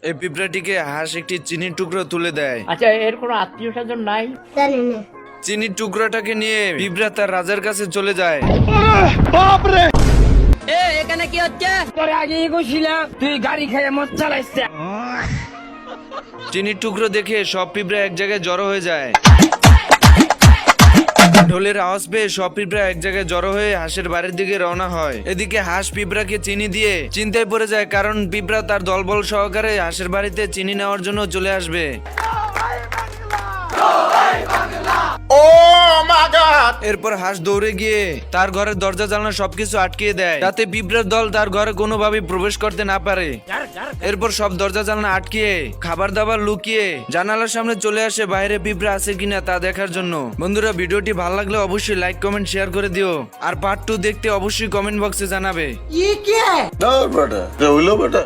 এই পিঁপড়াটিকে হাঁস একটি চিনির টুকরো তুলে দেয়। আচ্ছা, এর কোনো আত্মীয় স্বজন নাই? জানি না। চিনির টুকরোটাকে নিয়ে পিঁপড়া তার রাজার কাছে চলে যায়। এখানে কি হচ্ছে? তোরে আগে গেছিলাম, তুই গাড়ি খেয়ে মদ চালাইছিস। চিনির টুকরো দেখে সব পিঁপড়া এক জায়গায় জড়ো হয়ে যায়। ঢোলের আওয়াজ পেয়ে সব পিঁপড়া এক জায়গায় জড়ো হয়ে হাঁসের বাড়ির দিকে রওনা হয়। এদিকে হাঁস পিঁপড়াকে চিনি দিয়ে চিন্তায় পড়ে যায়, কারণ পিঁপড়া তার দলবল সহকারে হাঁসের বাড়িতে চিনি নেওয়ার জন্য চলে আসবে। এরপর হাঁস দৌড়ে গিয়ে তার ঘরের দরজা জানালা সবকিছু আটকিয়ে দেয়, যাতে পিঁপড়ার দল তার ঘরে কোনোভাবেই প্রবেশ করতে না পারে। এরপর সব দরজা জানালা আটকিয়ে খাবার দাবার লুকিয়ে জানালার সামনে চলে আসে বাইরে পিঁপড়া আছে কিনা তা দেখার জন্য। বন্ধুরা, ভিডিওটি ভালো লাগলে অবশ্যই লাইক কমেন্ট শেয়ার করে দিও, আর পার্ট 2 দেখতে অবশ্যই কমেন্ট বক্সে জানাবে। না বেটা, হইলো বেটা।